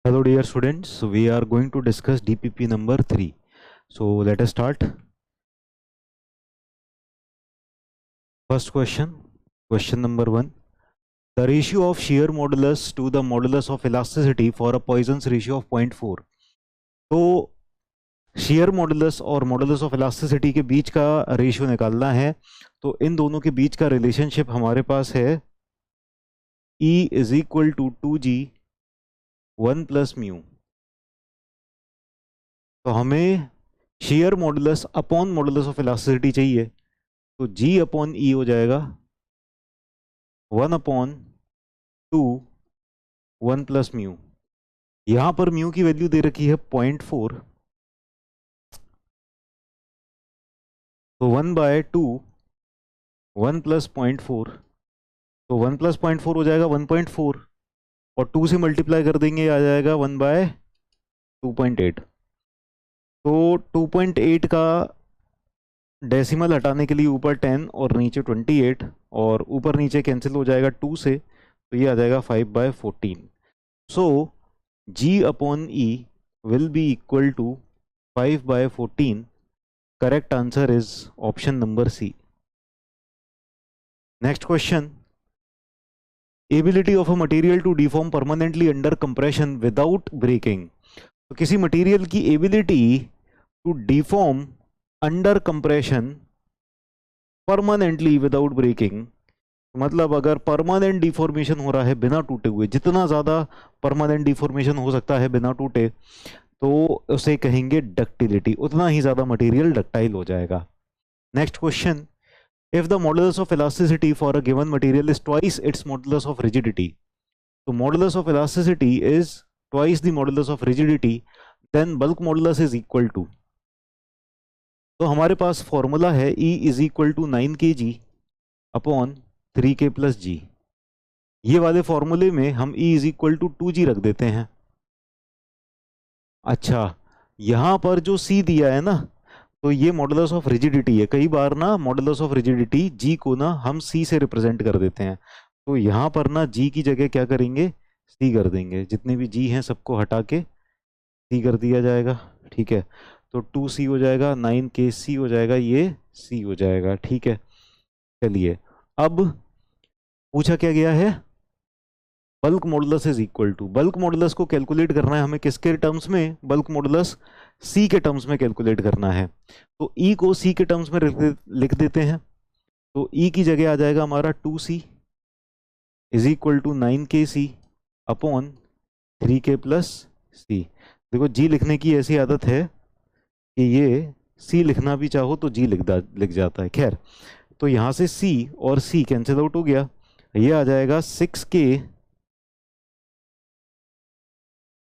Hello dear students, we are going to discuss DPP number 3. So let us start. First question number 1. The ratio of shear modulus to the modulus of elasticity for a Poisson's ratio of 0.4. तो shear modulus और modulus of elasticity के बीच का ratio निकालना है, तो इन दोनों के बीच का रिलेशनशिप हमारे पास है E is equal to 2G 1 plus mu. तो हमें shear modulus upon modulus of elasticity चाहिए, तो G अपॉन ई हो जाएगा 1/2 1 प्लस म्यू। यहां पर म्यू की वैल्यू दे रखी है 0.4, तो 1/2 1 प्लस 0.4, तो 1 प्लस 0.4 हो जाएगा 1.4 और 2 से मल्टीप्लाई कर देंगे आ जाएगा 1/2.8। तो 2.8 का डेसिमल हटाने के लिए ऊपर 10 और नीचे 28 और ऊपर नीचे कैंसिल हो जाएगा 2 से, तो ये आ जाएगा 5/14। सो G upon E will be equal to 5/14. Correct answer is option number C. Next question. Ability of a material to deform permanently under compression without breaking. तो किसी मटेरियल की ability to deform under compression permanently without breaking, मतलब अगर permanent deformation हो रहा है बिना टूटे हुए, जितना ज़्यादा परमानेंट डिफॉर्मेशन हो सकता है बिना टूटे, तो उसे कहेंगे डक्टिलिटी, उतना ही ज़्यादा मटेरियल डक्टाइल हो जाएगा। Next question. If the modulus of elasticity for a given material is twice its modulus of rigidity, तो modulus of elasticity is twice the modulus of rigidity, then bulk modulus is equal to, तो हमारे पास formula है E is equal to 9 kg upon 3k plus G. ये वाले फॉर्मूले में हम E is equal to 2g रख देते हैं। अच्छा, यहां पर जो C दिया है ना, तो ये मॉडुलस ऑफ रिजिडिटी है। कई बार ना मॉडुलस ऑफ रिजिडिटी G को ना हम C से रिप्रेजेंट कर देते हैं, तो यहां पर ना G की जगह क्या करेंगे, C कर देंगे। जितने भी G हैं सबको हटा के C कर दिया जाएगा, ठीक है। तो 2C हो जाएगा, 9kc हो जाएगा, ये C हो जाएगा, ठीक है। चलिए, अब पूछा क्या गया है, bulk modulus is equal to, bulk modulus को कैलकुलेट करना है हमें किसके टर्म्स में, बल्क मॉडुलस C के टर्म्स में कैलकुलेट करना है। तो E को C के टर्म्स में लिख देते हैं, तो E की जगह आ जाएगा हमारा 2C is equal to 9kc upon 3k plus C। देखो G लिखने की ऐसी आदत है कि ये C लिखना भी चाहो तो G लिख जाता है। खैर, तो यहाँ से C और C कैंसिल आउट हो गया, ये आ जाएगा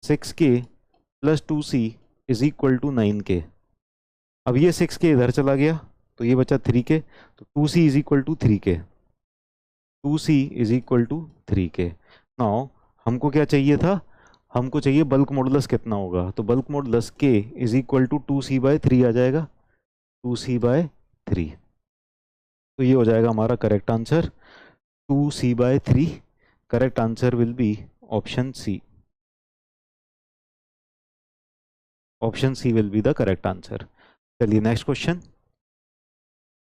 6k plus 2C is equal to 9k। अब ये 6k इधर चला गया, तो ये बचा 3k, तो 2C is equal to 3k, 2C is equal to 3k। Now हमको क्या चाहिए था, हमको चाहिए बल्क मॉडुलस कितना होगा, तो bulk modulus k is equal to 2C/3 आ जाएगा, 2C/3। तो ये हो जाएगा हमारा correct answer, 2C/3। Correct answer will be option C, option C will be the correct answer. चलिए next question.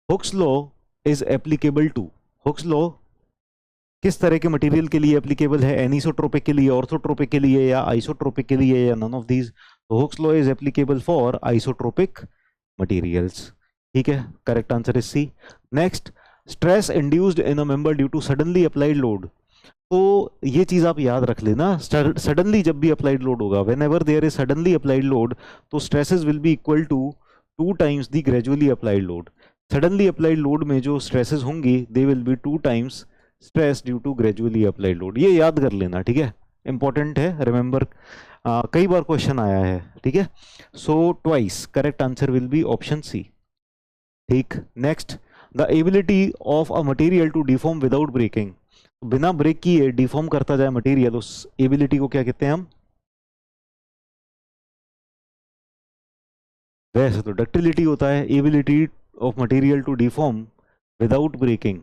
Hooke's law is applicable to, Hooke's law किस तरह के मटेरियल के लिए एप्लीकेबल है, एनिसोट्रोपिक के लिए, ऑर्थोट्रोपिक के लिए, या आइसोट्रोपिक के लिए, या नन ऑफ दीज। तो Hooke's law is applicable for isotropic materials, ठीक है। Correct answer is C. Next, stress induced in a member due to suddenly applied load, तो ये चीज आप याद रख लेना, सडनली जब भी अप्लाइड लोड होगा, whenever there is suddenly applied load, तो stresses will be equal to 2 times the gradually applied load. Suddenly applied load में जो स्ट्रेसेस होंगी they will be 2 times stress due to gradually applied load. ये याद कर लेना, ठीक है, इंपॉर्टेंट है, रिमेंबर, कई बार क्वेश्चन आया है, ठीक है। So twice, correct answer will be option C, ठीक। Next, the ability of a material to deform without breaking, बिना ब्रेक किए डिफॉर्म करता जाए मटेरियल, उस एबिलिटी को क्या कहते हैं हम, वैसे तो डक्टिलिटी होता है, ability of material to deform without breaking,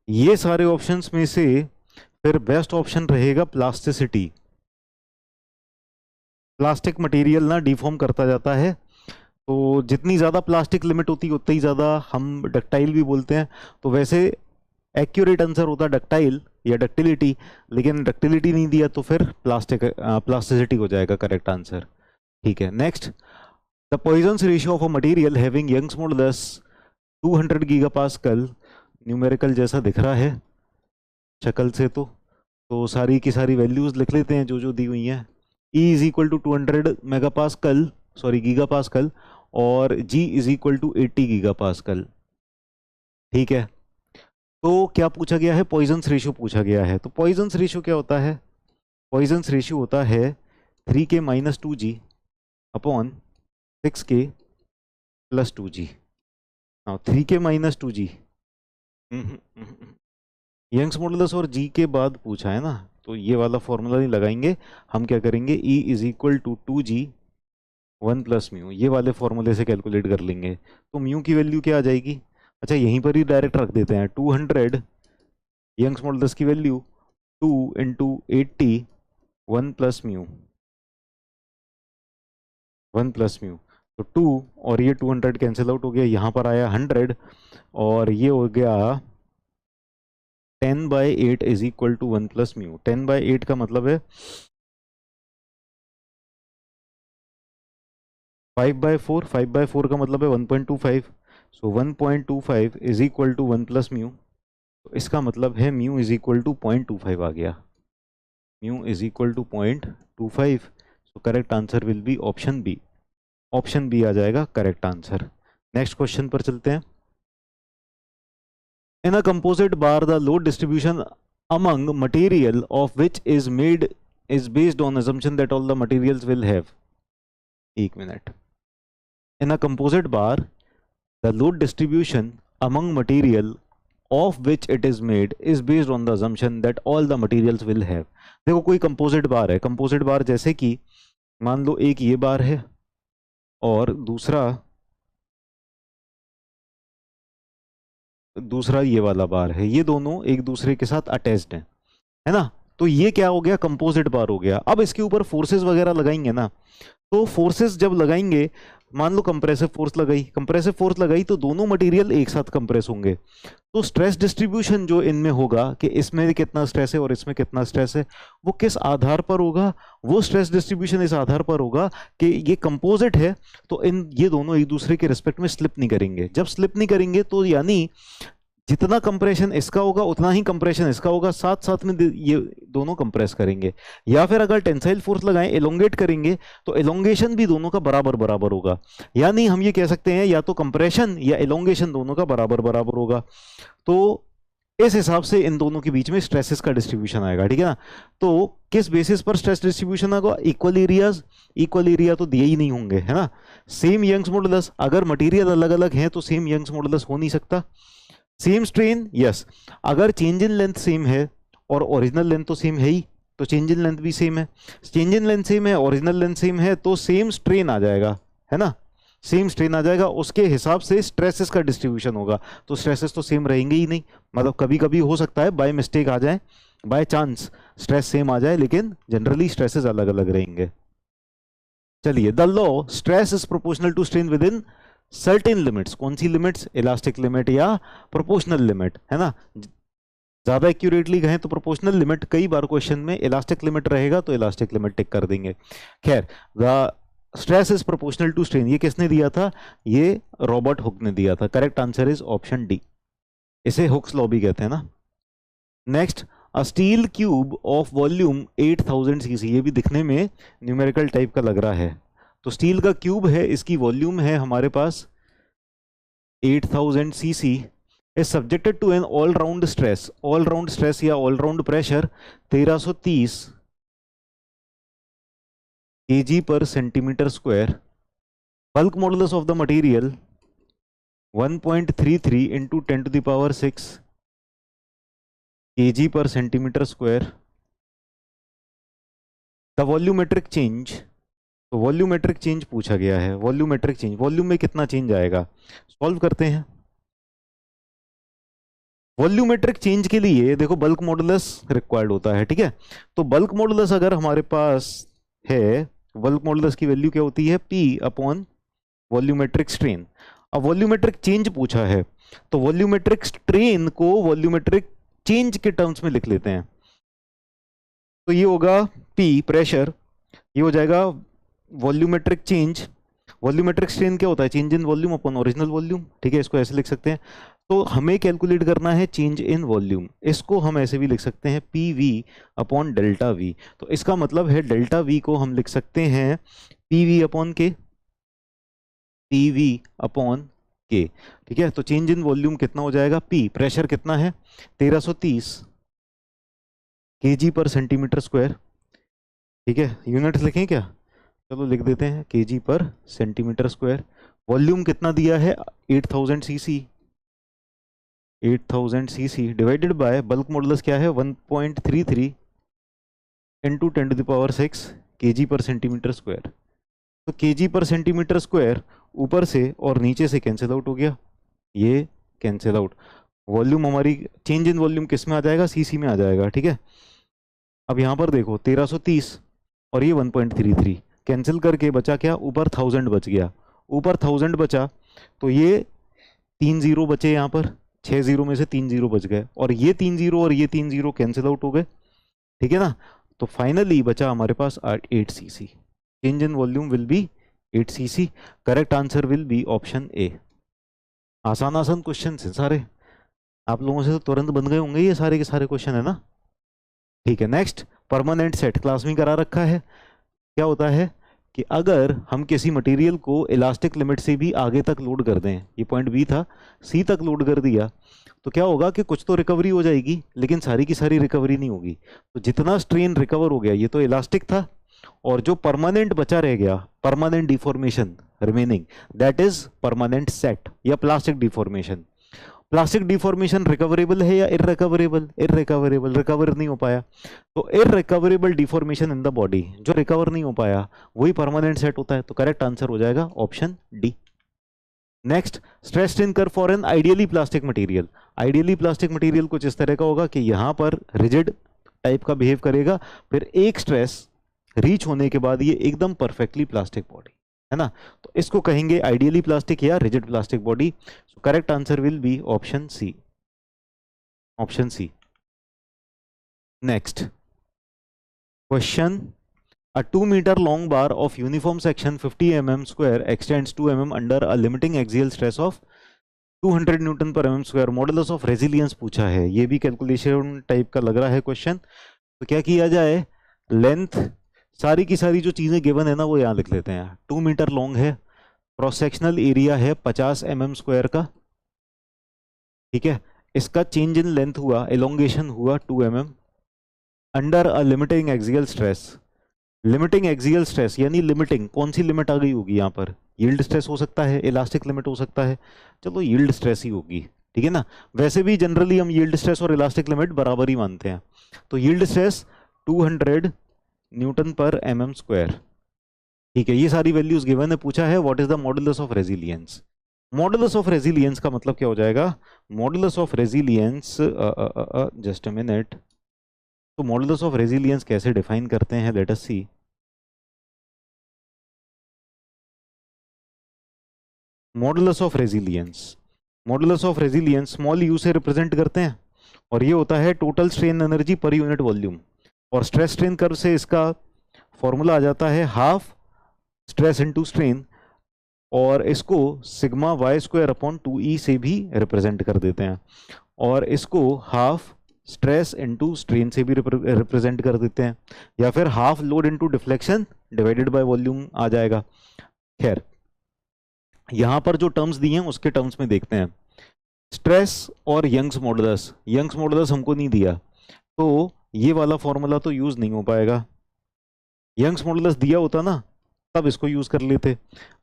ये सारे ऑप्शंस में से फिर बेस्ट ऑप्शन रहेगा प्लास्टिसिटी। प्लास्टिक मटेरियल ना डिफॉर्म करता जाता है, तो जितनी ज़्यादा प्लास्टिक लिमिट होती है उतनी ही ज़्यादा हम डक्टाइल भी बोलते हैं। तो वैसे एक्यूरेट आंसर होता डक्टाइल या डक्टिलिटी, लेकिन डक्टिलिटी नहीं दिया तो फिर प्लास्टिसिटी हो जाएगा करेक्ट आंसर। ठीक है, next, the Poisson's ratio of a material having Young's modulus 200 gigapascal, numerical जैसा दिख रहा है शक्ल से, तो सारी की सारी वैल्यूज लिख लेते हैं जो जो दी हुई हैं। E is equal to 200 megapascal, sorry gigapascal, और G is equal to 80 gigapascal. ठीक है, तो क्या पूछा गया है? पॉइजन्स रेशियो पूछा गया है। तो पॉइजन्स रेशियो क्या होता है? पॉइजन्स रेशियो होता है 3K minus 2G upon 6K plus 2G। 3K minus 2G, Young's modulus और G के बाद पूछा है ना, तो ये वाला फॉर्मूला नहीं लगाएंगे। हम क्या करेंगे, E is equal to 2G 1 plus mu, ये वाले फॉर्मूले से कैलकुलेट कर लेंगे। तो म्यू की वैल्यू क्या आ जाएगी? अच्छा, यहीं पर ही डायरेक्ट रख देते हैं, 200 यंग्स मॉडुलस की value 2 into 80 1 plus mu, 1 plus mu, तो 2 और ये 200 कैंसिल आउट हो गया, यहाँ पर आया 100 और ये हो गया 10/8 is equal to 1 plus mu. 10/8 का मतलब है 5/4, 5/4 का मतलब है 1.25, so 1.25 is equal to 1 plus mu. तो इसका मतलब है म्यू इज इक्वल टू 0.25 आ गया, mu is equal to 0.25। So correct answer will be option B, option B आ जाएगा करेक्ट आंसर। नेक्स्ट क्वेश्चन पर चलते हैं। In a composite bar the load distribution among material of which is made is based on assumption that all the materials will have, एक minute, in a composite bar the load distribution among material of which it is made is based on the assumption that all the materials will have। देखो कोई composite बार है, composite बार जैसे कि मान लो एक ये बार है और दूसरा ये वाला बार है, ये दोनों एक दूसरे के साथ अटैच्ड हैं, है ना। तो ये क्या हो गया, कंपोजिट बार हो गया। अब इसके ऊपर फोर्सेस वगैरह लगाएंगे ना, तो फोर्सेस जब लगाएंगे, मान लो कंप्रेसिव फोर्स लगाई, कंप्रेसिव फोर्स लगाई तो दोनों मटेरियल एक साथ कंप्रेस होंगे। तो स्ट्रेस डिस्ट्रीब्यूशन जो इनमें होगा कि इसमें कितना स्ट्रेस है और इसमें कितना स्ट्रेस है, वो किस आधार पर होगा? वो स्ट्रेस डिस्ट्रीब्यूशन इस आधार पर होगा कि ये कंपोजिट है, तो ये दोनों एक दूसरे के रिस्पेक्ट में स्लिप नहीं करेंगे। जब स्लिप नहीं करेंगे तो यानी जितना कंप्रेशन इसका होगा उतना ही कंप्रेशन इसका होगा, साथ साथ में ये दोनों कंप्रेस करेंगे। या फिर अगर टेंसाइल फोर्स लगाएं, एलोंगेट करेंगे, तो एलोंगेशन भी दोनों का बराबर बराबर होगा। यानी हम ये कह सकते हैं या तो कंप्रेशन या एलोंगेशन दोनों का बराबर बराबर होगा। तो इस हिसाब से इन दोनों के बीच में स्ट्रेसेस का डिस्ट्रीब्यूशन आएगा, ठीक है ना। तो किस बेसिस पर स्ट्रेस डिस्ट्रीब्यूशन आएगा? इक्वल एरियाज, इक्वल एरिया तो दिए ही नहीं होंगे, है ना। सेम यंग्स मॉडुलस, अगर मटेरियल अलग अलग है तो सेम यंग्स मॉडुलस हो नहीं सकता। सेम स्ट्रेन, यस, अगर चेंज इन लेंथ सेम है और ओरिजिनल लेंथ तो सेम है ही, तो चेंज इन लेंथ भी सेम है। चेंज इन लेंथ सेम है, ओरिजिनल लेंथ सेम है, तो सेम स्ट्रेन आ जाएगा, है ना, सेम स्ट्रेन आ जाएगा। उसके हिसाब से स्ट्रेसेस का डिस्ट्रीब्यूशन होगा। तो स्ट्रेसेस तो सेम रहेंगे ही नहीं, मतलब कभी कभी हो सकता है बाय मिस्टेक आ जाए, बाय चांस स्ट्रेस सेम आ जाए, लेकिन जनरली स्ट्रेसेस अलग अलग रहेंगे। चलिए, the law stress is proportional to strain within certain limits, कौन सी लिमिट्स? इलास्टिक लिमिट या प्रोपोर्शनल लिमिट, है ना। ज्यादा एक्यूरेटली कहें तो प्रोपोर्शनल लिमिट, कई बार क्वेश्चन में इलास्टिक लिमिट रहेगा तो इलास्टिक लिमिट टिक कर देंगे। खैर, the stress is proportional to strain, ये किसने दिया था? ये रॉबर्ट हुक ने दिया था। Correct answer is option D, इसे हुक्स लॉ भी कहते हैं ना। Next, a steel cube of volume 8000 CC, ये भी दिखने में न्यूमेरिकल टाइप का लग रहा है। तो स्टील का क्यूब है, इसकी वॉल्यूम है हमारे पास 8000 cc, is subjected to an all round stress, all round stress या ऑल राउंड प्रेशर 1330 kg पर centimetre square. Bulk modulus of the material 1.33 into 10⁶ kg पर centimetre square. The volumetric change, तो volumetric change पूछा गया है। Volumetric change, volume में कितना change आएगा? सॉल्व करते हैं। वॉल्यूमेट्रिक चेंज के लिए देखो बल्क मॉडुलस रिक्वायर्ड होता है, ठीक है। तो बल्क मॉडुलस अगर हमारे पास है, बल्क मॉडुलस की वैल्यू क्या होती है, P अपॉन वॉल्यूमेट्रिक स्ट्रेन। अब वॉल्यूमेट्रिक चेंज पूछा है, तो वॉल्यूमेट्रिक स्ट्रेन को वॉल्यूमेट्रिक चेंज के टर्म्स में लिख लेते हैं। तो ये होगा P प्रेशर, ये हो जाएगा वॉल्यूमेट्रिक चेंज। वॉल्यूमेट्रिक स्ट्रेन क्या होता है, change in volume upon original volume, ठीक है, इसको ऐसे लिख सकते हैं। तो हमें कैलकुलेट करना है चेंज इन वॉल्यूम, इसको हम ऐसे भी लिख सकते हैं P V upon delta we. तो इसका मतलब है डेल्टा वी को हम लिख सकते हैं पी वी अपॉन के, पी वी अपॉन के, ठीक है। तो चेंज इन वॉल्यूम कितना हो जाएगा, पी प्रेशर कितना है 1330 kg पर सेंटीमीटर स्क्वायर, ठीक है। यूनिट्स लिखें क्या, चलो लिख देते हैं kg पर सेंटीमीटर स्क्वायर। वॉल्यूम कितना दिया है 8000 CC, 8000 CC divided by bulk modulus क्या है 1.33 इंटू 10⁶ kg पर सेंटीमीटर स्क्वायर। तो kg पर सेंटीमीटर स्क्वायर ऊपर से और नीचे से कैंसिल आउट हो गया, ये कैंसिल आउट। वॉल्यूम हमारी चेंज इन वॉल्यूम किस में आ जाएगा, सीसी में आ जाएगा, ठीक है। अब यहाँ पर देखो 1330 और ये 1.33 कैंसिल करके बचा क्या, ऊपर 1000 बच गया, ऊपर 1000 बचा तो ये 3 जीरो बचे, यहाँ पर 6 जीरो में से 3 जीरो बच गए, और ये 3 जीरो और ये 3 जीरो कैंसिल आउट हो गए, ठीक है ना। तो फाइनली बचा हमारे पास 8 CC. Change in volume will be 8 CC. Correct answer will be option ए। आसान आसान क्वेश्चन है सारे, आप लोगों से तो तुरंत बन गए होंगे ये सारे के सारे क्वेश्चन, है ना। ठीक है, नेक्स्ट परमानेंट सेट क्लास में करा रखा है। क्या होता है कि अगर हम किसी मटेरियल को इलास्टिक लिमिट से भी आगे तक लोड कर दें, ये पॉइंट बी था, सी तक लोड कर दिया, तो क्या होगा कि कुछ तो रिकवरी हो जाएगी लेकिन सारी की सारी रिकवरी नहीं होगी। तो जितना स्ट्रेन रिकवर हो गया, ये तो इलास्टिक था, और जो परमानेंट बचा रह गया, permanent deformation remaining, that is permanent set या plastic deformation. Plastic deformation recoverable है या इररिकवरेबल, इररिकवरेबल, रिकवर नहीं हो पाया। तो irrecoverable deformation in the body, जो रिकवर नहीं हो पाया वही परमानेंट सेट होता है। तो करेक्ट आंसर हो जाएगा option D. Next, stress strain curve for an ideally plastic material. Ideally plastic material कुछ इस तरह का होगा कि यहां पर रिजिड टाइप का बिहेव करेगा, फिर एक स्ट्रेस रीच होने के बाद ये एकदम परफेक्टली प्लास्टिक बॉडी, है ना। तो इसको कहेंगे आइडियली प्लास्टिक या rigid plastic body. So correct answer will be option C, option C. Next question, a 2 meter long bar of uniform section 50 mm square extends 2 mm under a limiting axial stress of 200 newton पर mm square, modulus of resilience पूछा है। ये भी calculation type का लग रहा है question. तो क्या किया जाए, लेंथ सारी की सारी जो चीजें गिवन है ना वो यहाँ लिख लेते हैं। 2 मीटर लॉन्ग है, क्रॉस सेक्शनल एरिया है 50 mm स्क्वायर का, ठीक है। इसका चेंज इन लेंथ हुआ, एलोंगेशन हुआ 2 mm under a limiting axial stress. Limiting axial stress यानी लिमिटिंग कौन सी लिमिट आ गई होगी यहाँ पर, यील्ड स्ट्रेस हो सकता है, इलास्टिक लिमिट हो सकता है, चलो यील्ड स्ट्रेस ही होगी, ठीक है ना। वैसे भी जनरली हम यील्ड स्ट्रेस और इलास्टिक लिमिट बराबर ही मानते हैं। तो यील्ड स्ट्रेस 200 न्यूटन पर mm स्क्वायर, ठीक है। ये सारी वैल्यूज गिवन है, पूछा है what is the modulus of resilience. Modulus of resilience का मतलब क्या हो जाएगा, modulus of resilience, just a minute. तो मॉडुलस ऑफ रेजिलियंस कैसे डिफाइन करते हैं, let us see. Modulus of resilience, modulus of resilience small u से रिप्रेजेंट करते हैं, और ये होता है total strain energy per unit volume. और स्ट्रेस स्ट्रेन कर्व से इसका फॉर्मूला आ जाता है हाफ स्ट्रेस इनटू स्ट्रेन, और इसको sigma Y square upon 2e से भी रिप्रेजेंट कर देते हैं, और इसको हाफ स्ट्रेस इनटू स्ट्रेन से भी रिप्रेजेंट कर देते हैं, या फिर half load into deflection divided by volume आ जाएगा। खैर, यहां पर जो टर्म्स दिए हैं उसके टर्म्स में देखते हैं। स्ट्रेस और यंग्स मॉडुलस, यंग्स मॉडुलस हमको नहीं दिया, तो ये वाला फॉर्मूला तो यूज नहीं हो पाएगा। यंग्स मॉडुलस दिया होता ना तब इसको यूज कर लेते।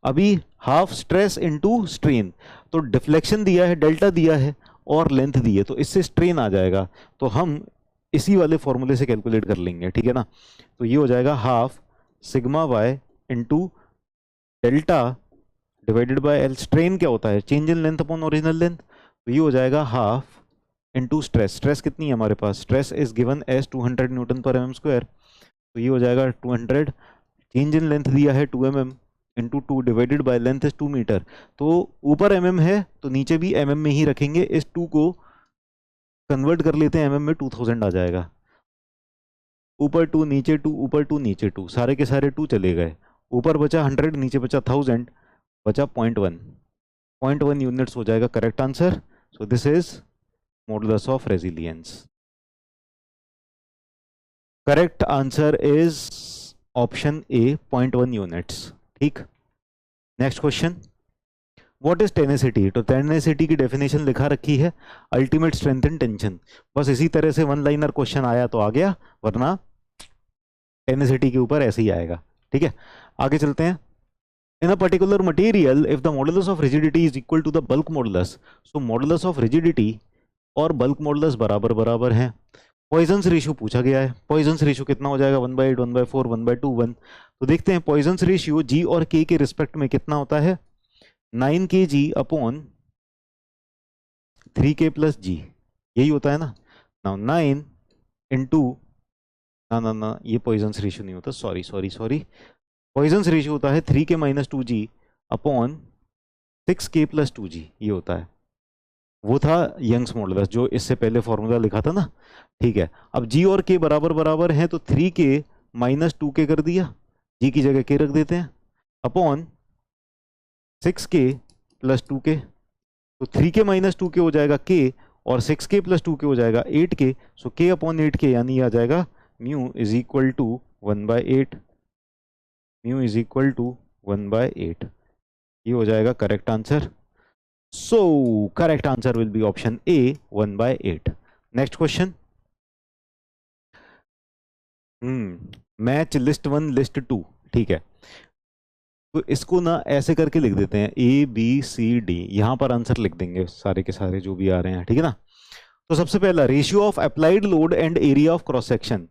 अभी हाफ स्ट्रेस इनटू स्ट्रेन, तो डिफ्लेक्शन दिया है, डेल्टा दिया है और लेंथ दी है, तो इससे स्ट्रेन आ जाएगा, तो हम इसी वाले फॉर्मूले से कैलकुलेट कर लेंगे, ठीक है ना। तो ये हो जाएगा half sigma y into delta divided by L. Strain क्या होता है, change in length upon original length, तो ये हो जाएगा हाफ इनटू स्ट्रेस, स्ट्रेस कितनी है हमारे पास, stress is given as 200 newton पर एम स्क्वायर, तो ये हो जाएगा 200, चेंज इन लेंथ दिया है 2 mm into 2 divided by length is 2 metre, तो ऊपर mm है तो नीचे भी mm में ही रखेंगे, इस 2 को कन्वर्ट कर लेते हैं mm में, 2000 आ जाएगा, ऊपर 2 नीचे 2 ऊपर 2 नीचे 2, सारे के सारे 2 चले गए, ऊपर बचा 100 नीचे बचा 1000, बचा 0.1 यूनिट्स हो जाएगा correct answer. So this is modulus of resilience. Correct answer is option A 0.1 units. ठीक, next question, what is tenacity, तो टेनेसिटी की डेफिनेशन लिखा रखी है, अल्टीमेट स्ट्रेंथ इन टेंशन, बस इसी तरह से वन लाइनर क्वेश्चन आया तो आ गया, वरना टेनेसिटी के ऊपर ऐसे ही आएगा। ठीक है, आगे चलते हैं। In a particular material if the modulus of rigidity is equal to the bulk modulus, so modulus of rigidity और बल्क मॉडुलस बराबर बराबर हैं। पॉइजन्स रेशियो पूछा गया है, पॉइजन्स रेशियो कितना हो जाएगा, 1/8 1/4 1/2 1, तो देखते हैं पॉइजन्स रेशियो जी और के रिस्पेक्ट में कितना होता है, 9 kg अपॉन 3k प्लस जी, यही होता है ना। नाउ 9 इंटू, ना ये पॉइजन्स रेशियो नहीं होता, सॉरी, पॉइजन्स रेशियो होता है 3k minus 2g upon 6k plus 2g, ये होता है, वो था यंग्स मॉडुलस जो इससे पहले फॉर्मूला लिखा था ना। ठीक है, अब जी और के बराबर बराबर हैं तो 3k माइनस 2k कर दिया, जी की जगह के रख देते हैं, अपॉन 6k प्लस 2k, तो 3k माइनस 2k हो जाएगा k, और 6k प्लस 2k हो जाएगा 8k, सो k अपॉन 8k यानी आ जाएगा mu is equal to 1/8, mu is equal to 1/8, ये हो जाएगा correct answer. So correct answer will be option A 1/8। Next question, match list 1 list 2। ठीक है, तो इसको ना ऐसे करके लिख देते हैं ABCD, यहां पर आंसर लिख देंगे सारे के सारे जो भी आ रहे हैं। ठीक है ना, तो सबसे पहला ratio of applied load and area of cross section,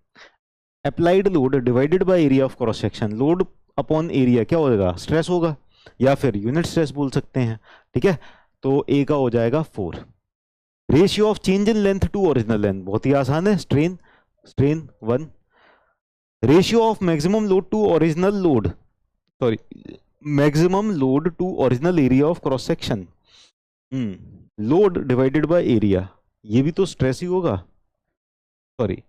applied load divided by area of cross section, load upon area क्या होगा, स्ट्रेस होगा, या फिर यूनिट स्ट्रेस बोल सकते हैं। ठीक है, तो ए का हो जाएगा 4। Ratio of change in length to original length, बहुत ही आसान है, strain 1। Ratio of maximum load to original load, sorry maximum load to original area of cross section, load divided by area, ये भी तो स्ट्रेस ही होगा, सॉरी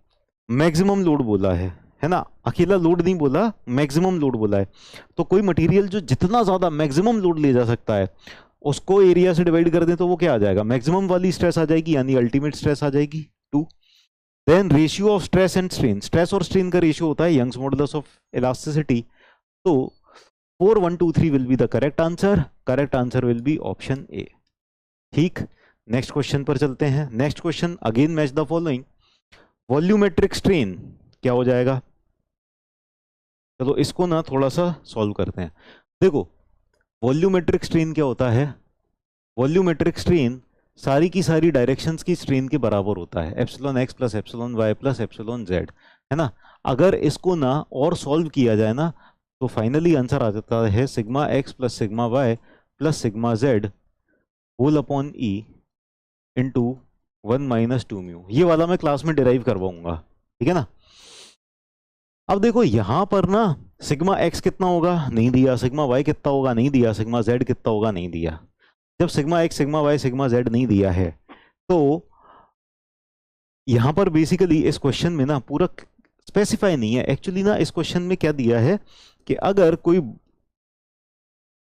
मैक्सिमम लोड बोला है ना, अकेला लोड नहीं बोला, मैक्सिमम लोड बोला है, तो कोई मटेरियल जो जितना ज्यादा मैक्सिमम लोड ले जा सकता है उसको एरिया से डिवाइड कर दें तो वो क्या आ जाएगा, मैक्सिमम वाली स्ट्रेस आ जाएगी, यानी अल्टीमेट स्ट्रेस आ जाएगी 2। Then ratio of stress and strain, stress और स्ट्रेन का रेशियो होता है यंग्स मॉडुलस ऑफ इलास्टिसिटी, तो 4 1 2 3 will be the correct answer, correct answer will be option ए। ठीक, नेक्स्ट क्वेश्चन पर चलते हैं। Next question, again match the following, volumetric strain क्या हो जाएगा, चलो इसको ना थोड़ा सा सॉल्व करते हैं। देखो वॉल्यूमेट्रिक स्ट्रेन क्या होता है, वॉल्यूमेट्रिक स्ट्रेन सारी की सारी डायरेक्शंस की स्ट्रेन के बराबर होता है, epsilon x plus epsilon y plus epsilon z, है ना। अगर इसको ना और सॉल्व किया जाए ना तो फाइनली आंसर आ जाता है sigma x plus sigma y plus sigma z whole upon E into 1 minus 2 mu, ये वाला मैं क्लास में डिराइव करवाऊंगा। ठीक है ना, अब देखो यहां पर ना सिग्मा एक्स कितना होगा नहीं दिया, सिग्मा वाई कितना होगा नहीं दिया, सिग्मा जेड कितना होगा नहीं दिया। जब sigma x sigma y sigma z नहीं दिया है तो यहां पर बेसिकली इस क्वेश्चन में ना पूरा स्पेसिफाई नहीं है एक्चुअली ना, इस क्वेश्चन में क्या दिया है कि अगर कोई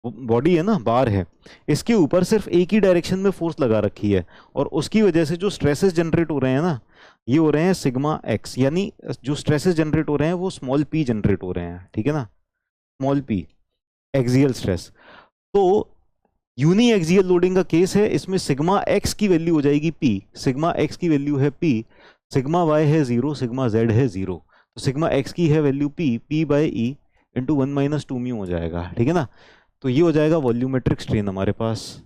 बॉडी है ना, बार है, इसके ऊपर सिर्फ एक ही डायरेक्शन में फोर्स लगा रखी है और उसकी वजह से जो स्ट्रेसेस जनरेट हो रहे हैं ना, ये हो रहे हैं सिग्मा एक्स, यानी जो स्ट्रेसेस जनरेट हो रहे हैं वो स्मॉल पी जनरेट हो रहे हैं। ठीक है ना, स्मॉल पी एक्सियल स्ट्रेस। तो यूनी एक्सियल लोडिंग का केस है, इसमें सिग्मा एक्स की वैल्यू हो जाएगी पी, सिग्मा एक्स की वैल्यू है पी, सिग्मा वाई है 0, सिग्मा जेड है 0, तो सिग्मा एक्स की है value P by E into 1 minus 2 mu हो जाएगा। ठीक है ना, तो ये हो जाएगा वॉल्यूमेट्रिक स्ट्रेन हमारे पास,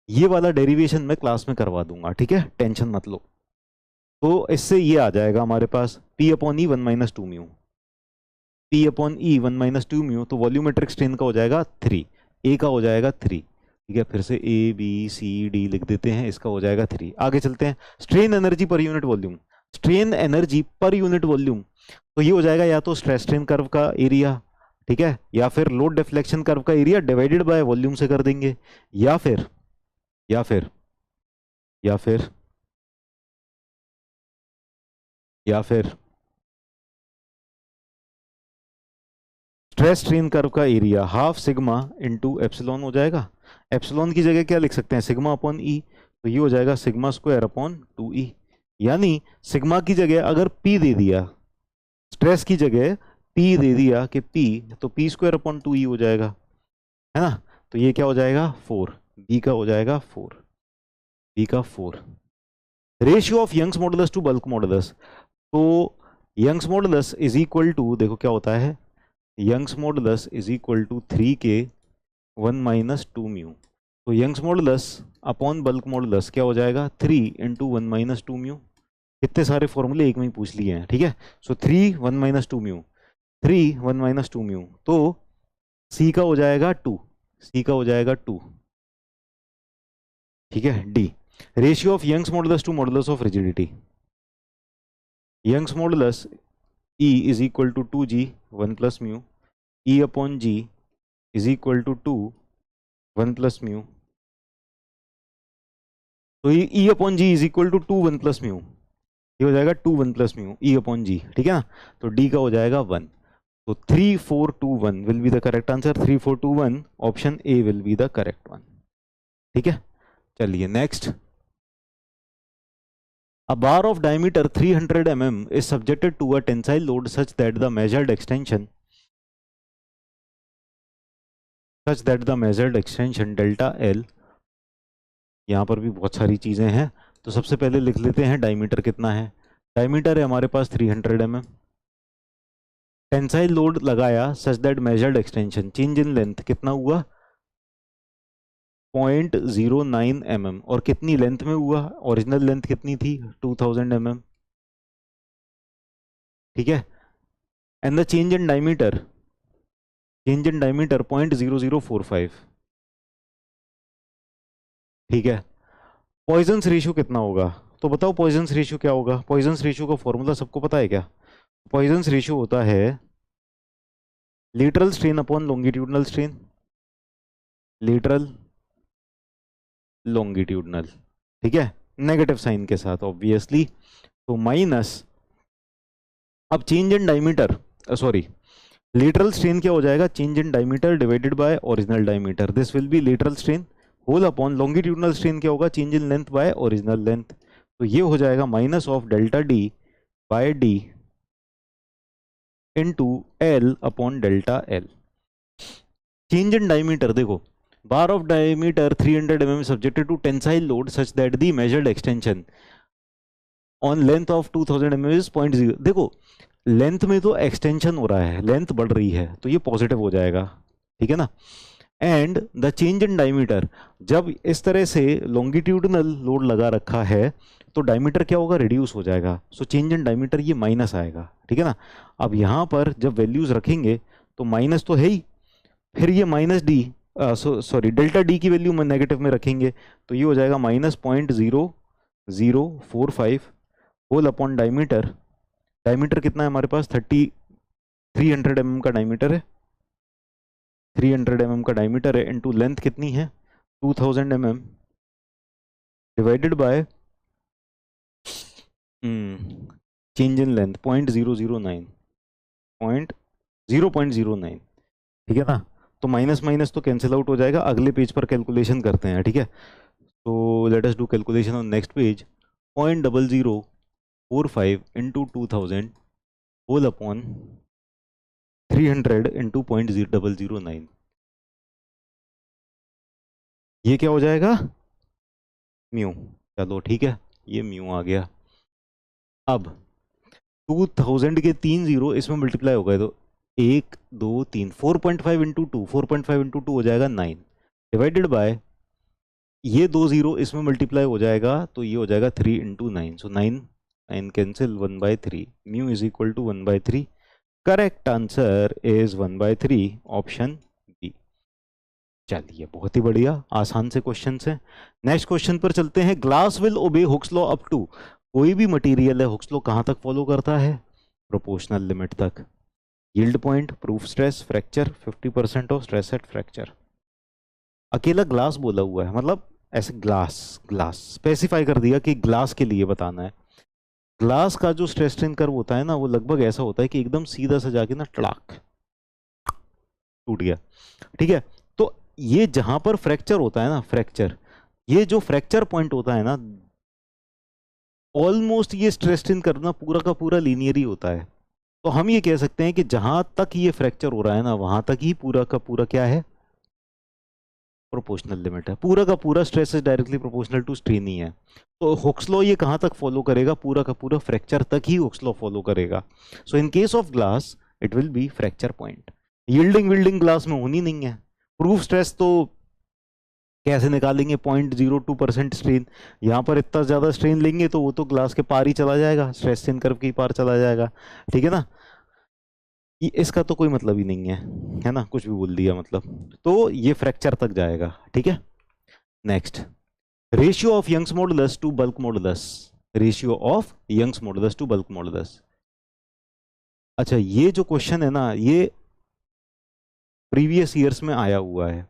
ये वाला डेरिवेशन मैं क्लास में करवा दूंगा। ठीक है, टेंशन मत लो। तो इससे ये आ जाएगा हमारे पास P अपॉन ई 1 माइनस 2 म्यू, P अपॉन ई 1 माइनस 2 म्यू, तो वॉल्यूमेट्रिक स्ट्रेन का हो जाएगा 3, ए का हो जाएगा 3, ठीक है, फिर से ए बी सी डी लिख देते हैं, इसका हो जाएगा 3। आगे चलते हैं, strain energy per unit volume, strain energy per unit volume, तो ये हो जाएगा या तो स्ट्रेस स्ट्रेन कर्व का एरिया, ठीक है, या फिर लोड डिफ्लेक्शन कर्व का एरिया डिवाइडेड बाय वॉल्यूम से कर देंगे, या फिर या फिर या फिर या फिर स्ट्रेस स्ट्रेन कर्व का area half sigma into epsilon हो जाएगा। एप्सिलॉन की जगह क्या लिख सकते हैं, सिग्मा अपॉन ई, तो ये हो जाएगा सिग्मा स्क्वायर अपॉन 2e। यानी सिग्मा की जगह अगर p दे दिया, स्ट्रेस की जगह p दे दिया कि p, तो p स्क्वायर अपॉन 2e हो जाएगा, है ना। तो ये क्या हो जाएगा 4, b का हो जाएगा 4, b का 4। Ratio of Young's modulus to bulk modulus, तो Young's modulus is equal to, देखो क्या होता है, Young's modulus is equal to 3k 1 minus 2 mu, तो Young's modulus upon bulk modulus क्या हो जाएगा 3 इंटू 1 माइनस 2 म्यू। कितने सारे फॉर्मूले एक में ही पूछ लिए हैं, ठीक है। सो 3 1 माइनस 2 म्यू, 3 1 माइनस 2 म्यू, तो सी का हो जाएगा 2, सी का हो जाएगा 2, ठीक है। D, ratio of Young's modulus to modulus of rigidity, Young's modulus E is equal to 2g 1 plus mu, E upon g is equal to 2 1 plus mu, तो E upon G is equal to 2 1 plus mu, ये हो जाएगा 2 1 plus mu E upon G, ठीक है ना। तो D का हो जाएगा 1, तो 3 4 2 1 will be the correct answer, 3 4 2 1 option A will be the correct one, ठीक है। चलिए next, a bar of diameter 300 mm is subjected to a tensile load such that the measured extension delta L, यहाँ पर भी बहुत सारी चीजें हैं, तो सबसे पहले लिख लेते हैं डायमीटर कितना है, डायमीटर है हमारे पास 300 mm, टेंसाइल लोड लगाया such that measured extension, change in length कितना हुआ 0.09 mm, और कितनी लेंथ में हुआ, ओरिजिनल लेंथ कितनी थी 2000 mm, ठीक है। And the change in diameter 0.0045, ठीक है। पॉइजन्स रेशियो कितना होगा, तो बताओ पॉइजन्स रेशियो क्या होगा, पॉइजन्स रेशियो का फॉर्मूला सबको पता है क्या, पॉइजन्स रेशियो होता है lateral strain upon longitudinal strain, lateral longitudinal, ठीक है, नेगेटिव साइन के साथ ऑब्वियसली, तो माइनस, अब change in diameter, sorry lateral strain क्या हो जाएगा, change in diameter divided by original diameter, this will be lateral strain whole upon longitudinal strain क्या होगा, change in length by original length, तो ये हो जाएगा minus of delta d by d into L upon delta L. Change in diameter देखो, bar of diameter 300 mm subjected to tensile load such that the measured extension on length of 2000 mm is 0.0, देखो length में तो extension हो रहा है, length बढ़ रही है, तो ये पॉजिटिव हो जाएगा, ठीक है ना। And the change in diameter, जब इस तरह से लॉन्गिट्यूडनल लोड लगा रखा है तो डायमीटर क्या होगा, रिड्यूस हो जाएगा, सो चेंज इन डायमीटर ये माइनस आएगा, ठीक है ना। अब यहाँ पर जब वैल्यूज रखेंगे तो माइनस तो है ही, फिर ये minus D sorry delta D की वैल्यू में नेगेटिव में रखेंगे, तो ये हो जाएगा -0.0045 होल अपॉन डायमीटर, डायमीटर कितना है हमारे पास 300 mm का डायमीटर है, 300 mm का डायमीटर है, इनटू लेंथ कितनी है 2000 mm divided by change in length 0.009, ठीक है ना। तो माइनस माइनस तो कैंसिल आउट हो जाएगा, अगले पेज पर कैलकुलेशन करते हैं, ठीक है। तो let us do calculation on next page, 0.0045 into 2000 whole upon 300 into 0.0009, ये क्या हो जाएगा म्यू, चलो ठीक है, ये म्यू आ गया। अब 2000 के 3 जीरो इसमें मल्टीप्लाई हो गए, तो 1 2 3 4.5 इंटू 2, 4.5 इंटू 2 हो जाएगा 9 डिवाइडेड बाय ये 2 जीरो इसमें मल्टीप्लाई हो जाएगा, तो ये हो जाएगा 3 into 9, so 9 9 cancel 1/3, mu is equal to 1/3, correct answer is 1/3 option B. चलिए बहुत ही बढ़िया, आसान से क्वेश्चन है। नेक्स्ट क्वेश्चन पर चलते हैं। Glass will obey Hooke's law up to, कोई भी मटेरियल है हुक्स लॉ कहाँ तक फॉलो करता है? प्रोपोर्शनल लिमिट तक। Yield point, proof stress, fracture, 50% of stress eight fracture. अकेला ग्लास बोला हुआ है, मतलब ऐसे ग्लास, ग्लास स्पेसिफाई कर दिया कि ग्लास के लिए बताना है। ग्लास का जो स्ट्रेस स्ट्रेन कर्व होता है ना, वो लगभग ऐसा होता है कि एकदम सीधा सा जाके ना टड़ाक टूट गया। ठीक है, तो ये जहां पर फ्रैक्चर होता है ना, फ्रैक्चर, ये जो फ्रैक्चर पॉइंट होता है ना, ऑलमोस्ट ये स्ट्रेस स्ट्रेन कर्व ना पूरा का पूरा लीनियर ही होता है। तो हम ये कह सकते हैं कि जहां तक ये फ्रैक्चर हो रहा है ना, वहां तक ही पूरा का पूरा क्या है? प्रोपोर्शनल लिमिट है। पूरा का पूरा stress is directly proportional to strain ही है। तो हुक्स लॉ ये कहां तक फॉलो करेगा? पूरा का पूरा फ्रैक्चर तक ही हुक्स लॉ फॉलो करेगा। So in case of glass it will be fracture point. Yielding yielding glass में होनी नहीं है। प्रूफ स्ट्रेस तो कैसे निकालेंगे? 0.02% स्ट्रेन। यहाँ पर इतना ज्यादा स्ट्रेन लेंगे तो वो तो ग्लास के पार ही चला जाएगा, स्ट्रेस स्ट्रेन कर्व के पार चला जाएगा। ठीक है ना, इसका तो कोई मतलब ही नहीं है ना, कुछ भी बोल दिया मतलब। तो ये फ्रैक्चर तक जाएगा। ठीक है, next, ratio of Young's modulus to bulk modulus. Ratio of Young's modulus to bulk modulus. अच्छा, ये जो क्वेश्चन है ना, ये प्रीवियस ईयर्स में आया हुआ है।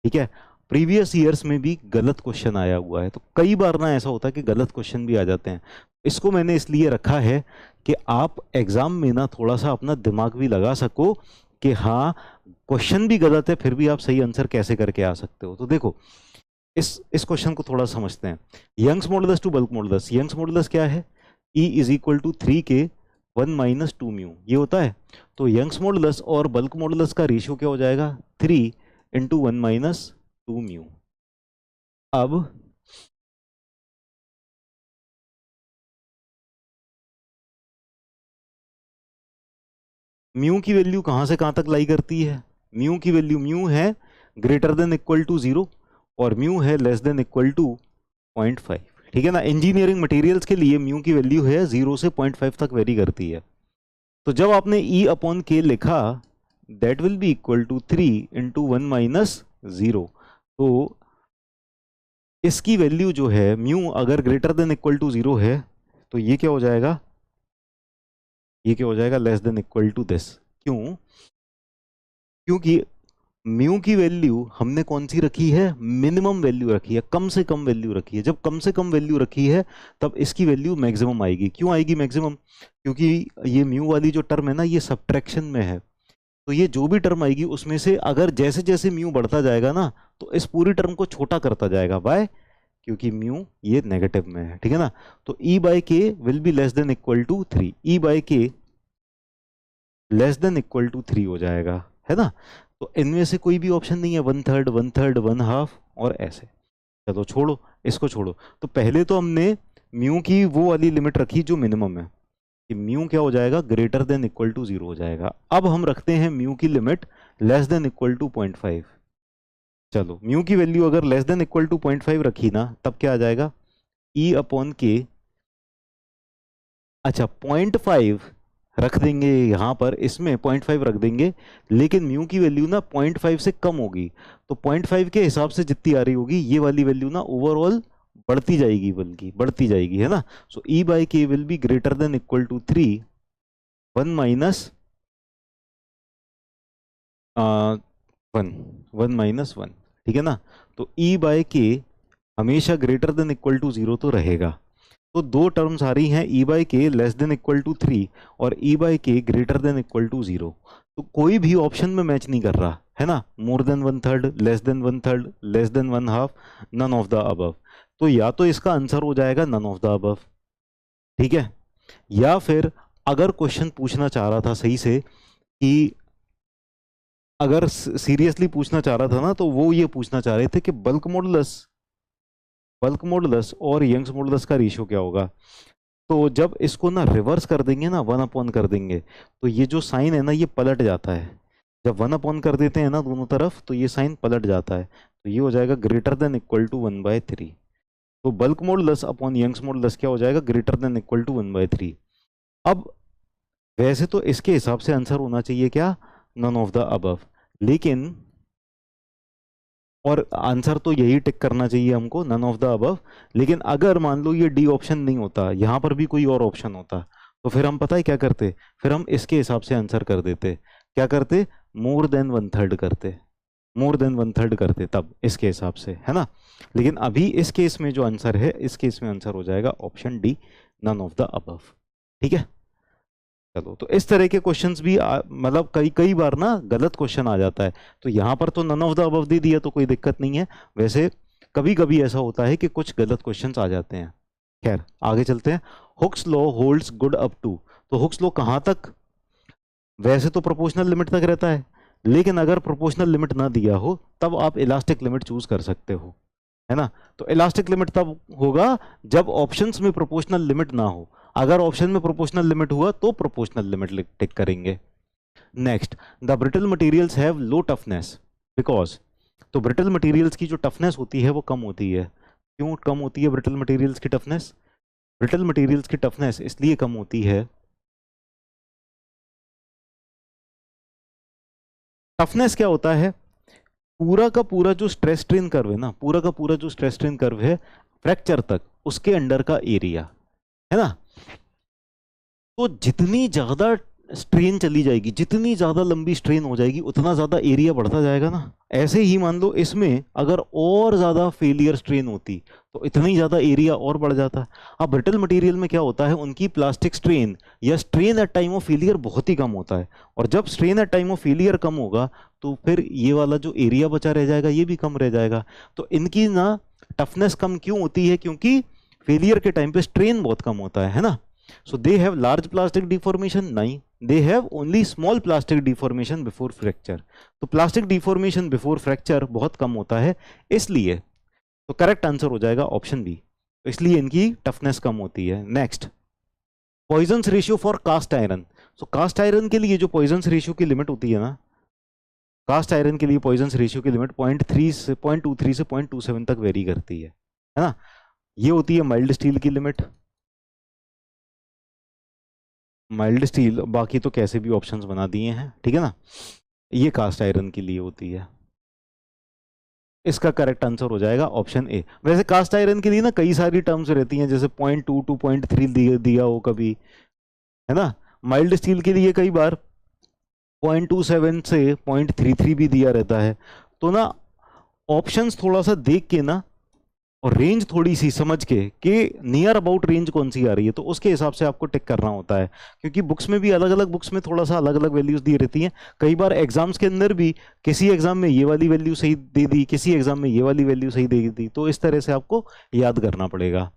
ठीक है, प्रीवियस ईयर्स में भी गलत क्वेश्चन आया हुआ है। तो कई बार ना ऐसा होता है कि गलत क्वेश्चन भी आ जाते हैं। इसको मैंने इसलिए रखा है कि आप एग्जाम में ना थोड़ा सा अपना दिमाग भी लगा सको कि हाँ, क्वेश्चन भी गलत है फिर भी आप सही आंसर कैसे करके आ सकते हो। तो देखो, इस क्वेश्चन को थोड़ा समझते हैं। Young's modulus to bulk modulus. Young's modulus क्या है? E इज इक्वल टू 3 के 1 माइनस 2 म्यू, ये होता है। तो यंग्स मॉडुलस और बल्क मॉडुलस का रेशियो क्या हो जाएगा? 3 इंटू 1 माइनस 2 म्यू। अब म्यू की वैल्यू कहां से कहां तक लाई करती है? म्यू की वैल्यू, म्यू है ग्रेटर देन इक्वल टू 0 और म्यू है लेस देन इक्वल टू 0.5। ठीक है ना, इंजीनियरिंग मटेरियल्स के लिए म्यू की वैल्यू है 0 से 0.5 तक वेरी करती है। तो जब आपने E अपॉन के लिखा, that will be equal to 3 into 1 minus 0। तो इसकी वैल्यू जो है म्यू, अगर ग्रेटर देन इक्वल टू 0 है तो ये क्या हो जाएगा? ये क्या हो जाएगा? Less than equal to this. क्यों? क्योंकि म्यू की वैल्यू हमने कौन सी रखी है? मिनिमम वैल्यू रखी है, कम से कम वैल्यू रखी है। जब कम से कम वैल्यू रखी है तब इसकी वैल्यू मैक्सिमम आएगी। क्यों आएगी मैक्सिमम? क्योंकि ये म्यू वाली जो टर्म है ना, ये सब्ट्रैक्शन में है। तो ये जो भी टर्म आएगी उसमें से अगर जैसे जैसे म्यू बढ़ता जाएगा ना, तो इस पूरी टर्म को छोटा करता जाएगा। वाई? क्योंकि म्यू ये नेगेटिव में है। ठीक है ना, तो E by K will be less than equal to 3। E by K less than equal to 3 हो जाएगा, है ना। तो इनमें से कोई भी ऑप्शन नहीं है, 1/3, 1/3, 1/2 और ऐसे। चलो छोड़ो, इसको छोड़ो। तो पहले तो हमने म्यू की वो वाली लिमिट रखी जो मिनिमम है, कि म्यू क्या हो जाएगा? ग्रेटर देन इक्वल टू 0 हो जाएगा। अब हम रखते हैं म्यू की limit less than equal to 0.5। चलो, म्यू की वैल्यू अगर लेस देन इक्वल टू 0.5 रखी ना, तब क्या आ जाएगा? E अपॉन के। अच्छा, 0.5 रख देंगे यहाँ पर, इसमें 0.5 रख देंगे, लेकिन म्यू की वैल्यू ना 0.5 से कम होगी। तो 0.5 के हिसाब से जितनी आ रही होगी ये वाली वैल्यू ना ओवरऑल बढ़ती जाएगी, बल्कि बढ़ती जाएगी, है ना। So E by K will be greater than equal to 3 1 minus 1। ठीक है ना, तो E बाई के हमेशा ग्रेटर देन इक्वल टू 0 तो रहेगा। तो दो टर्म्स आ रही हैं, E by K less than equal to 3 और E बाई के ग्रेटर देन इक्वल टू 0। तो कोई भी ऑप्शन में मैच नहीं कर रहा, है ना। More than 1/3, less than 1/3, less than 1/2, none of the above. तो या तो इसका आंसर हो जाएगा नन ऑफ द अबव। ठीक है, या फिर अगर क्वेश्चन पूछना चाह रहा था सही से, कि अगर सीरियसली पूछना चाह रहा था ना, तो वो ये पूछना चाह रहे थे कि बल्क मॉडुलस और यंग्स मॉडुलस का रेशियो क्या होगा। तो जब इसको ना रिवर्स कर देंगे ना, 1 अपॉन कर देंगे, तो ये जो साइन है ना ये पलट जाता है। जब 1 अपॉन कर देते हैं ना दोनों तरफ, तो ये साइन पलट जाता है। तो ये हो जाएगा ग्रेटर देन इक्वल टू 1/3। तो bulk modulus upon Young's modulus क्या हो जाएगा? Greater than equal to 1/3। अब वैसे तो इसके हिसाब से आंसर होना चाहिए क्या? None of the above. लेकिन और आंसर तो यही टिक करना चाहिए हमको, नन ऑफ द अबव। लेकिन अगर मान लो ये डी ऑप्शन नहीं होता, यहाँ पर भी कोई और ऑप्शन होता, तो फिर हम पता है क्या करते, फिर हम इसके हिसाब से आंसर कर देते। क्या करते? मोर देन वन थर्ड करते, मोर देन वन थर्ड करते तब इसके हिसाब से, है ना। लेकिन अभी इस केस में जो आंसर है, इस केस में आंसर हो जाएगा option D, none of the above. ठीक है, चलो। तो इस तरह के क्वेश्चंस भी मतलब कई कई बार ना गलत क्वेश्चन आ जाता है, तो यहाँ पर तो नन ऑफ द अबव दे दिया तो कोई दिक्कत नहीं है। वैसे कभी कभी ऐसा होता है कि कुछ गलत क्वेश्चंस आ जाते हैं। खैर आगे चलते हैं। Hooke's law holds good up to, तो हुक्स लॉ कहाँ तक? वैसे तो प्रोपोर्शनल लिमिट तक रहता है, लेकिन अगर प्रोपोर्शनल लिमिट ना दिया हो तब आप इलास्टिक लिमिट चूज कर सकते हो, है ना। तो इलास्टिक लिमिट तब होगा जब ऑप्शंस में प्रोपोर्शनल लिमिट ना हो। अगर ऑप्शन में प्रोपोर्शनल लिमिट हुआ तो प्रोपोर्शनल लिमिट टिक करेंगे। Next, the brittle materials have low toughness because, तो ब्रिटल मटेरियल्स की जो टफनेस होती है वो कम होती है। क्यों कम होती है ब्रिटल मटेरियल्स की टफनेस? ब्रिटल मटेरियल्स की टफनेस इसलिए कम होती है, टफनेस क्या होता है, पूरा का पूरा जो स्ट्रेस स्ट्रेन कर्व है ना, पूरा का पूरा जो स्ट्रेस स्ट्रेन कर्व है फ्रैक्चर तक, उसके अंडर का एरिया, है ना। तो जितनी ज्यादा स्ट्रेन चली जाएगी, जितनी ज्यादा लंबी स्ट्रेन हो जाएगी, उतना ज्यादा एरिया बढ़ता जाएगा ना। ऐसे ही मान लो इसमें अगर और ज्यादा फेलियर स्ट्रेन होती तो इतनी ज्यादा एरिया और बढ़ जाता। अब ब्रिटल मटेरियल में क्या होता है, उनकी प्लास्टिक स्ट्रेन या strain at time of failure बहुत ही कम होता है, और जब strain at time of failure कम होगा तो फिर ये वाला जो एरिया बचा रह जाएगा ये भी कम रह जाएगा। तो इनकी ना टफनेस कम क्यों होती है? क्योंकि फेलियर के टाइम पे स्ट्रेन बहुत कम होता है ना। So they have large plastic deformation? नहीं, they have only small plastic deformation before fracture. तो plastic deformation before fracture बहुत कम होता है, इसलिए तो करेक्ट आंसर हो जाएगा ऑप्शन बी। तो इसलिए इनकी टफनेस कम होती है। Next, Poisson's ratio for cast iron. So cast iron के लिए जो पॉइजन्स रेशियो की लिमिट होती है ना, कास्ट आयरन के लिए पॉइजन्स रेशियो की लिमिट 0.3 से 0.23 से 0.27 तक वेरी करती है ना। ये होती है माइल्ड स्टील की लिमिट, माइल्ड स्टील, बाकी तो कैसे भी ऑप्शंस बना दिए हैं, ठीक है ना। ये कास्ट आयरन के लिए होती है, इसका करेक्ट आंसर हो जाएगा ऑप्शन ए। वैसे कास्ट आयरन के लिए ना कई सारी टर्म्स रहती हैं, जैसे 0.2 टू 0.3 दिया हो कभी, है ना। माइल्ड स्टील के लिए कई बार 0.27 से 0.33 भी दिया रहता है। तो ना ऑप्शंस थोड़ा सा देख के ना, और रेंज थोड़ी सी समझ के कि नियर अबाउट रेंज कौन सी आ रही है, तो उसके हिसाब से आपको टिक करना होता है। क्योंकि बुक्स में भी अलग अलग बुक्स में थोड़ा सा अलग अलग वैल्यूज दी रहती हैं। कई बार एग्जाम्स के अंदर भी किसी एग्जाम में ये वाली वैल्यू सही दे दी, किसी एग्जाम में ये वाली वैल्यू सही दे दी, तो इस तरह से आपको याद करना पड़ेगा।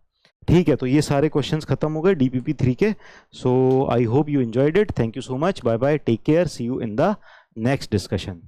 ठीक है, तो ये सारे क्वेश्चंस खत्म हो गए DPP 3 के। So I hope you enjoyed it. Thank you so much, bye bye, take care, see you in the next discussion.